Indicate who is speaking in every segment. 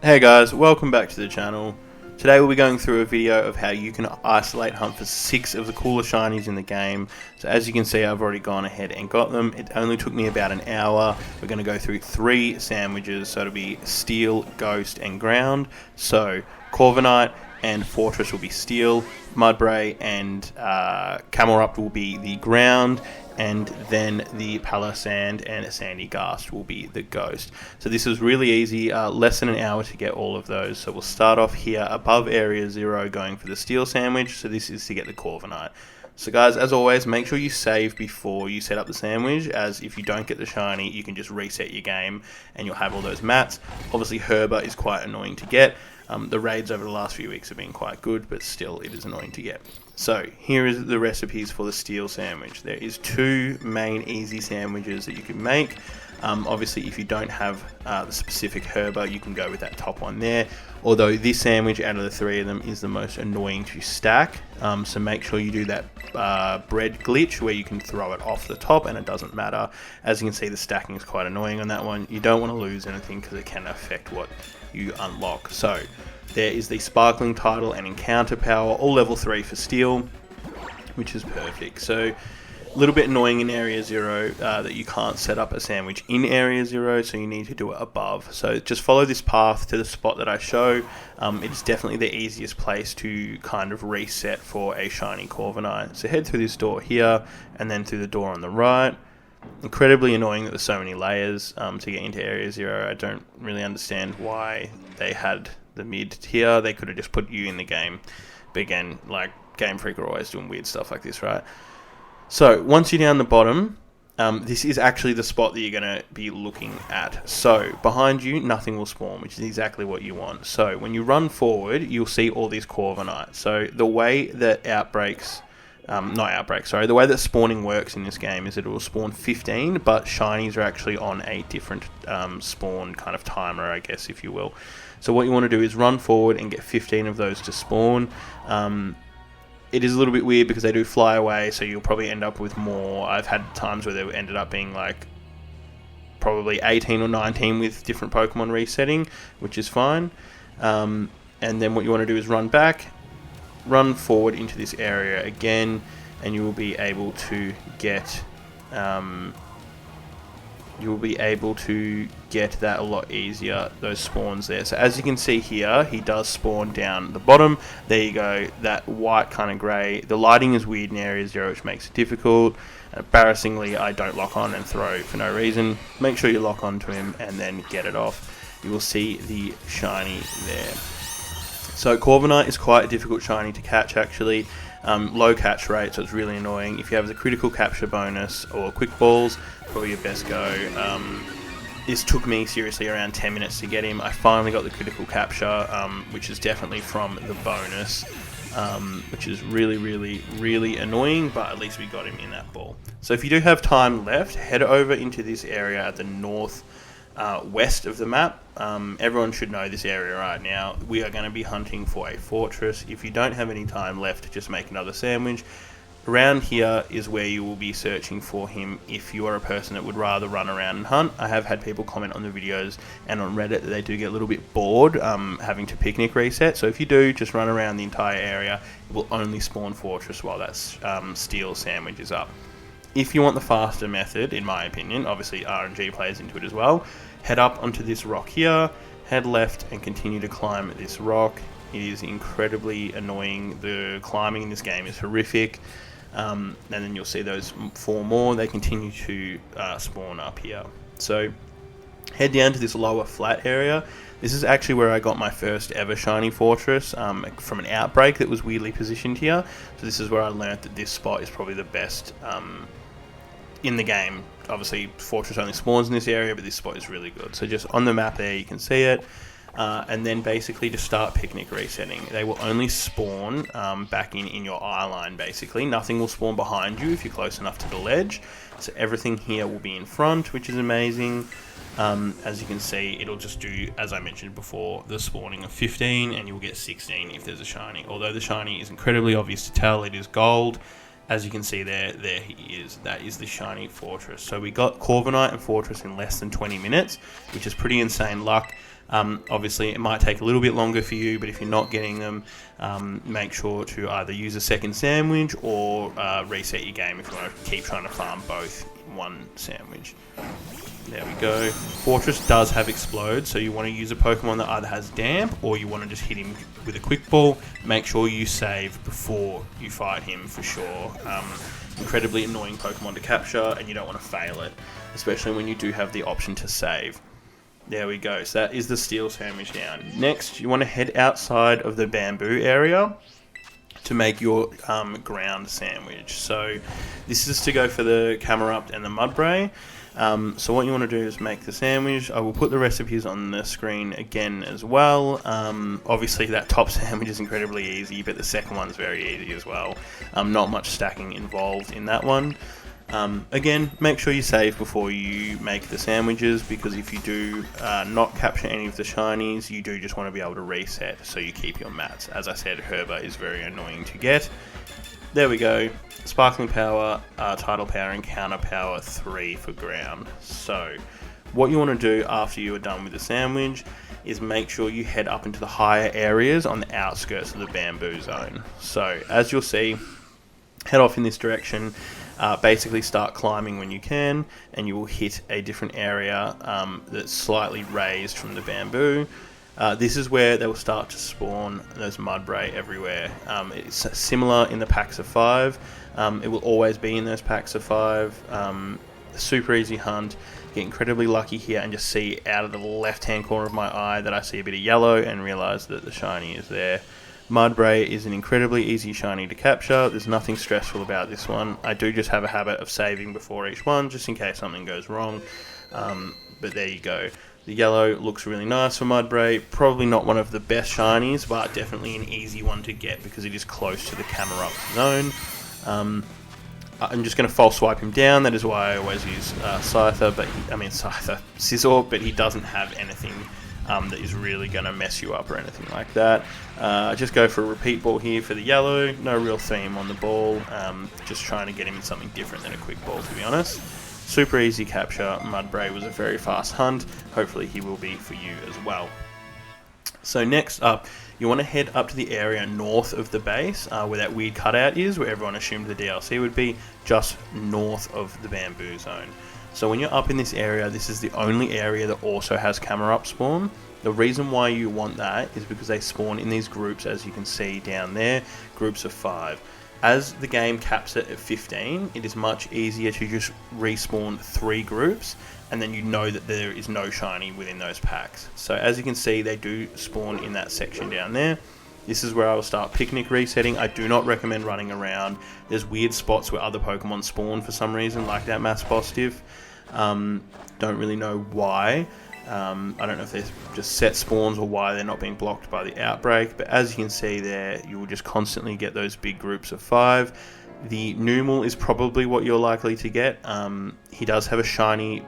Speaker 1: Hey guys, welcome back to the channel. Today we'll be going through a video of how you can isolate hunt for 6 of the coolest shinies in the game. So as you can see, I've already gone ahead and got them. It only took me about an hour. We're going to go through 3 sandwiches, so it'll be Steel, Ghost and Ground. So Corviknight and Forretress will be Steel, Mudbray and Camerupt will be the Ground, and then the Palossand and Sandygast will be the Ghost. So this is really easy, less than an hour to get all of those. So we'll start off here above Area 0 going for the Steel Sandwich. So this is to get the Corviknight. So guys, as always, make sure you save before you set up the sandwich, as if you don't get the shiny, you can just reset your game and you'll have all those mats. Obviously Herba is quite annoying to get. The raids over the last few weeks have been quite good, but still it is annoying to get. So here is the recipes for the Steel Sandwich. There is 2 main easy sandwiches that you can make. Obviously if you don't have the specific Herba, you can go with that top one there. Although this sandwich out of the 3 of them is the most annoying to stack. So make sure you do that bread glitch where you can throw it off the top and it doesn't matter. As you can see, the stacking is quite annoying on that one. You don't want to lose anything because it can affect what you unlock. So there is the Sparkling Title and Encounter Power, all level 3 for Steel, which is perfect. So a little bit annoying in Area 0 that you can't set up a sandwich in Area 0, so you need to do it above. So just follow this path to the spot that I show. It's definitely the easiest place to kind of reset for a shiny Corviknight. So head through this door here, and then through the door on the right. Incredibly annoying that there's so many layers to get into Area 0. I don't really understand why they had the mid here. They could have just put you in the game. But again, like, Game Freak are always doing weird stuff like this, right? So once you're down the bottom, this is actually the spot that you're going to be looking at. So behind you, nothing will spawn, which is exactly what you want. So when you run forward, you'll see all these Corviknights. So the way that the way that spawning works in this game is that it will spawn 15, but shinies are actually on a different spawn kind of timer, I guess, if you will. So what you want to do is run forward and get 15 of those to spawn. It is a little bit weird because they do fly away, so you'll probably end up with more. I've had times where they ended up being like probably 18 or 19 with different Pokemon resetting, which is fine. And then what you want to do is run back, run forward into this area again, and you will be able to get that a lot easier, those spawns there. So as you can see here, he does spawn down the bottom. There you go, that white kind of grey. The lighting is weird in Area 0, which makes it difficult. Embarrassingly, I don't lock on and throw for no reason. Make sure you lock on to him and then get it off. You will see the shiny there. So Corviknight is quite a difficult shiny to catch, actually. Low catch rate, so it's really annoying. If you have the critical capture bonus or quick balls, probably your best go. This took me seriously around 10 minutes to get him. I finally got the critical capture, which is definitely from the bonus, which is really annoying, but at least we got him in that ball. So if you do have time left, head over into this area at the north west of the map. Everyone should know this area right now. We are going to be hunting for a Forretress. If you don't have any time left, just make another sandwich. Around here is where you will be searching for him if you are a person that would rather run around and hunt. I have had people comment on the videos and on Reddit that they do get a little bit bored having to picnic reset. So if you do, just run around the entire area. It will only spawn Forretress while that Steel Sandwich is up. If you want the faster method, in my opinion, obviously RNG plays into it as well, head up onto this rock here, head left and continue to climb this rock. It is incredibly annoying. The climbing in this game is horrific. And then you'll see those 4 more. They continue to spawn up here. So head down to this lower flat area. This is actually where I got my first ever shiny Forretress from an outbreak that was weirdly positioned here. So this is where I learnt that this spot is probably the best in the game. Obviously Forretress only spawns in this area, but this spot is really good. So just on the map there you can see it. And then basically to start picnic resetting. They will only spawn back in your eye line, basically. Nothing will spawn behind you if you're close enough to the ledge. So everything here will be in front, which is amazing. As you can see, it'll just do, as I mentioned before, the spawning of 15, and you'll get 16 if there's a shiny. Although the shiny is incredibly obvious to tell, it is gold. As you can see there he is. That is the shiny Forretress. So we got Corviknight and Forretress in less than 20 minutes, which is pretty insane luck. Obviously, it might take a little bit longer for you, but if you're not getting them, make sure to either use a second sandwich or reset your game if you want to keep trying to farm both in one sandwich. There we go. Forretress does have Explode, so you want to use a Pokemon that either has Damp or you want to just hit him with a Quick Ball. Make sure you save before you fight him for sure. Incredibly annoying Pokemon to capture, and you don't want to fail it, especially when you do have the option to save. There we go. So that is the Steel Sandwich down. Next, you want to head outside of the Bamboo area to make your ground sandwich. So this is to go for the Camerupt and the Mudbray. So what you want to do is make the sandwich. I will put the recipes on the screen again as well. Obviously that top sandwich is incredibly easy, but the second one's very easy as well. Not much stacking involved in that one. Again, make sure you save before you make the sandwiches, because if you do not capture any of the shinies, you do just want to be able to reset so you keep your mats. As I said, Herba is very annoying to get. There we go. Sparkling Power, Tidal Power, and Counter Power 3 for ground. So what you want to do after you are done with the sandwich is make sure you head up into the higher areas on the outskirts of the Bamboo Zone. So as you'll see, head off in this direction, basically start climbing when you can, and you will hit a different area that's slightly raised from the bamboo. This is where they will start to spawn those Mudbray everywhere. It's similar in the packs of 5. It will always be in those packs of 5. Super easy hunt. Get incredibly lucky here and just see out of the left hand corner of my eye that I see a bit of yellow and realise that the shiny is there. Mudbray is an incredibly easy shiny to capture. There's nothing stressful about this one. I do just have a habit of saving before each one just in case something goes wrong. But there you go. The yellow looks really nice for Mudbray. Probably not one of the best shinies, but definitely an easy one to get because it is close to the Camerupt zone. I'm just going to false swipe him down. That is why I always use Scizor, but he doesn't have anything that is really going to mess you up or anything like that. Just go for a repeat ball here for the yellow. No real theme on the ball. Just trying to get him in something different than a quick ball, to be honest. Super easy capture. Mudbray was a very fast hunt. Hopefully he will be for you as well. So next up, you want to head up to the area north of the base, where that weird cutout is, where everyone assumed the DLC would be, just north of the Bamboo Zone. So when you're up in this area, this is the only area that also has Camerupt spawn. The reason why you want that is because they spawn in these groups, as you can see down there, groups of 5. As the game caps it at 15, it is much easier to just respawn 3 groups, and then you know that there is no shiny within those packs. So as you can see, they do spawn in that section down there. This is where I will start picnic resetting. I do not recommend running around. There's weird spots where other Pokemon spawn for some reason, like that Mass Positive. Don't really know why. I don't know if they're just set spawns or why they're not being blocked by the outbreak, but as you can see there, you will just constantly get those big groups of 5. The Numel is probably what you're likely to get. He does have a shiny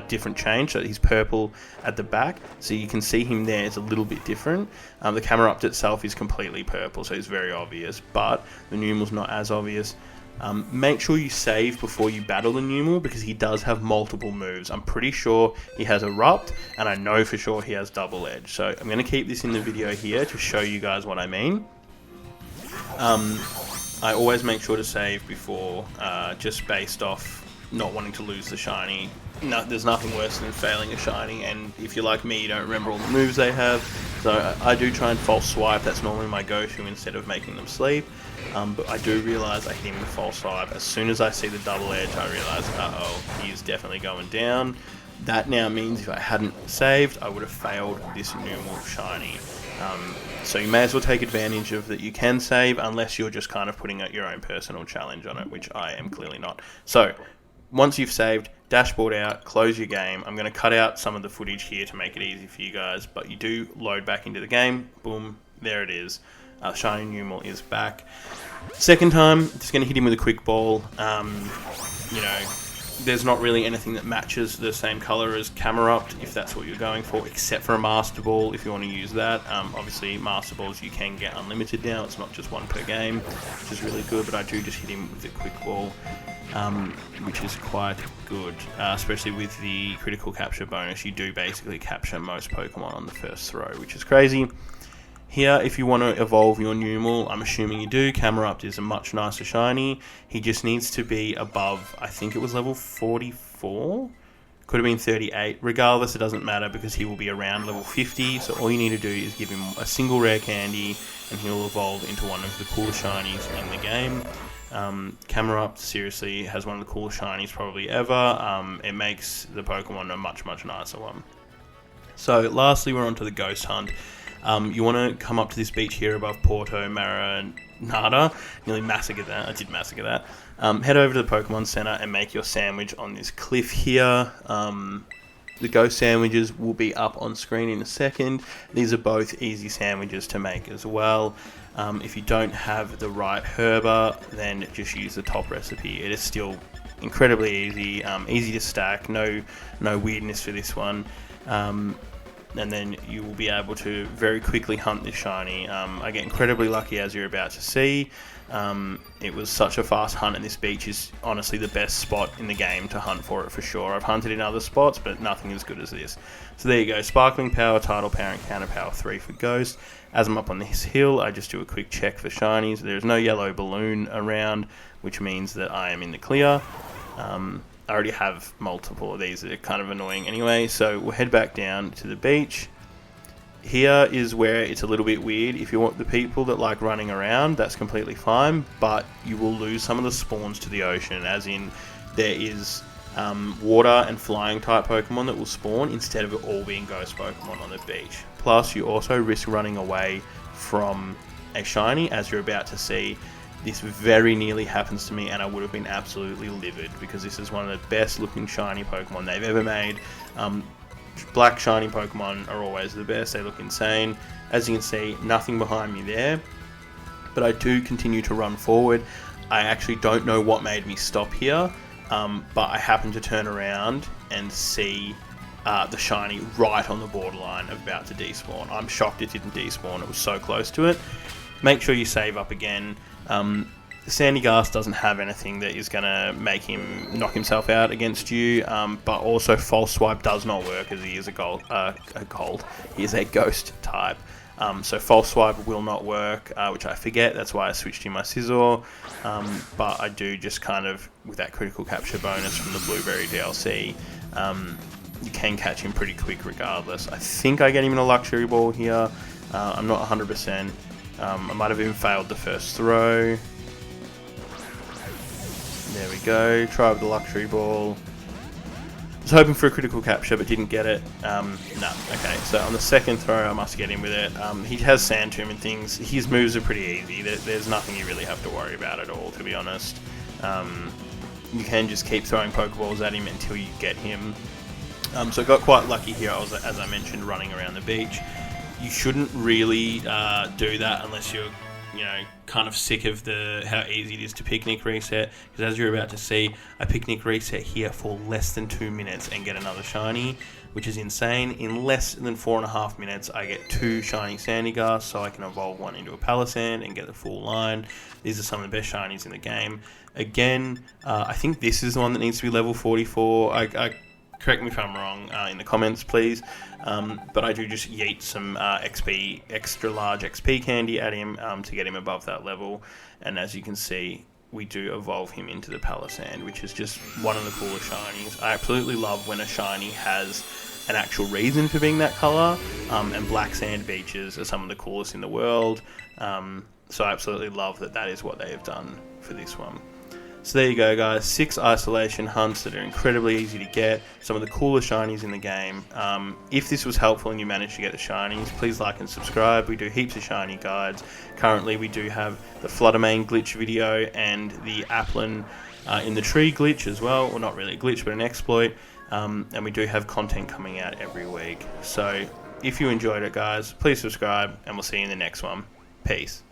Speaker 1: different change, so he's purple at the back, so you can see him there. It's a little bit different. The Camerupt itself is completely purple, so it's very obvious, but the Numel's not as obvious. Make sure you save before you battle the Numel, because he does have multiple moves. I'm pretty sure he has Erupt, and I know for sure he has Double Edge. So I'm going to keep this in the video here to show you guys what I mean. I always make sure to save before, just based off not wanting to lose the shiny. No, there's nothing worse than failing a shiny, and if you're like me, you don't remember all the moves they have. So I do try and false swipe. That's normally my go-to instead of making them sleep. But I do realise I hit him with false swipe. As soon as I see the Double Edge, I realise, uh-oh, he is definitely going down. That now means if I hadn't saved, I would have failed this Numel shiny. So you may as well take advantage of that you can save, unless you're just kind of putting your own personal challenge on it, which I am clearly not. So once you've saved, dashboard out, close your game. I'm going to cut out some of the footage here to make it easy for you guys, but you do load back into the game. Boom, there it is. Shiny Numel is back. Second time, just going to hit him with a quick ball. there's not really anything that matches the same color as Camerupt, if that's what you're going for, except for a Master Ball if you want to use that. Obviously, Master Balls you can get unlimited now. It's not just one per game, which is really good, but I do just hit him with a Quick Ball, which is quite good, especially with the critical capture bonus. You do basically capture most Pokemon on the first throw, which is crazy. Here, if you want to evolve your Numel, I'm assuming you do, Camerupt is a much nicer shiny. He just needs to be above, I think it was level 44? Could have been 38. Regardless, it doesn't matter because he will be around level 50. So all you need to do is give him a single rare candy and he'll evolve into one of the coolest shinies in the game. Camerupt seriously has one of the coolest shinies probably ever. It makes the Pokemon a much, much nicer one. So lastly, we're on to the Ghost Hunt. You want to come up to this beach here above Porto Marinada. Nearly massacred that. I did massacre that. Head over to the Pokemon Center and make your sandwich on this cliff here. The ghost sandwiches will be up on screen in a second. These are both easy sandwiches to make as well. If you don't have the right herba, then just use the top recipe. It is still incredibly easy, easy to stack. No weirdness for this one. And then you will be able to very quickly hunt this shiny. I get incredibly lucky, as you're about to see. It was such a fast hunt, and this beach is honestly the best spot in the game to hunt for it for sure. I've hunted in other spots, but nothing as good as this. So there you go, Sparkling Power, Tidal Power, and Counter Power 3 for Ghost. As I'm up on this hill, I just do a quick check for shinies. There's no yellow balloon around, which means that I am in the clear. I already have multiple of these that are kind of annoying anyway, so we'll head back down to the beach. Here is where it's a little bit weird. If you want the people that like running around, that's completely fine, but you will lose some of the spawns to the ocean, as in there is water and flying type Pokemon that will spawn instead of it all being ghost Pokemon on the beach. Plus, you also risk running away from a shiny, as you're about to see. This very nearly happens to me, and I would have been absolutely livid because this is one of the best looking shiny Pokemon they've ever made. Black shiny Pokemon are always the best. They look insane. As you can see, nothing behind me there, but I do continue to run forward. I actually don't know what made me stop here, but I happened to turn around and see the shiny right on the borderline of about to despawn. I'm shocked it didn't despawn. It was so close to it. Make sure you save up again. Sandygast doesn't have anything that is going to make him knock himself out against you, but also False Swipe does not work as he is he is a ghost type. So False Swipe will not work, which I forget, that's why I switched to my Scizor, but I do just kind of, with that critical capture bonus from the Blueberry DLC, you can catch him pretty quick regardless. I think I get him in a Luxury Ball here, I'm not 100%. I might have even failed the first throw. There we go. Try with the Luxury Ball. Was hoping for a critical capture, but didn't get it. No. Okay, so on the second throw, I must get him with it. He has Sand Tomb and things. His moves are pretty easy. There's nothing you really have to worry about at all, to be honest. You can just keep throwing Pokeballs at him until you get him. So I got quite lucky here. I was, as I mentioned, running around the beach. You shouldn't really do that unless you're, kind of sick of how easy it is to Picnic Reset. Because as you're about to see, I Picnic Reset here for less than 2 minutes and get another shiny, which is insane. In less than 4.5 minutes, I get 2 shiny Sandygast, so I can evolve one into a Palossand and get the full line. These are some of the best shinies in the game. Again, I think this is the one that needs to be level 44. Correct me if I'm wrong in the comments, please. But I do just yeet some extra large XP candy at him to get him above that level. And as you can see, we do evolve him into the Palossand, which is just one of the coolest shinies. I absolutely love when a shiny has an actual reason for being that colour. And black sand beaches are some of the coolest in the world. So I absolutely love that is what they have done for this one. So there you go, guys, 6 isolation hunts that are incredibly easy to get, some of the coolest shinies in the game. If this was helpful and you managed to get the shinies, please like and subscribe. We do heaps of shiny guides. Currently we do have the Fluttermane glitch video and the Applin in the tree glitch as well. Well, not really a glitch, but an exploit. And we do have content coming out every week. So if you enjoyed it, guys, please subscribe, and we'll see you in the next one. Peace.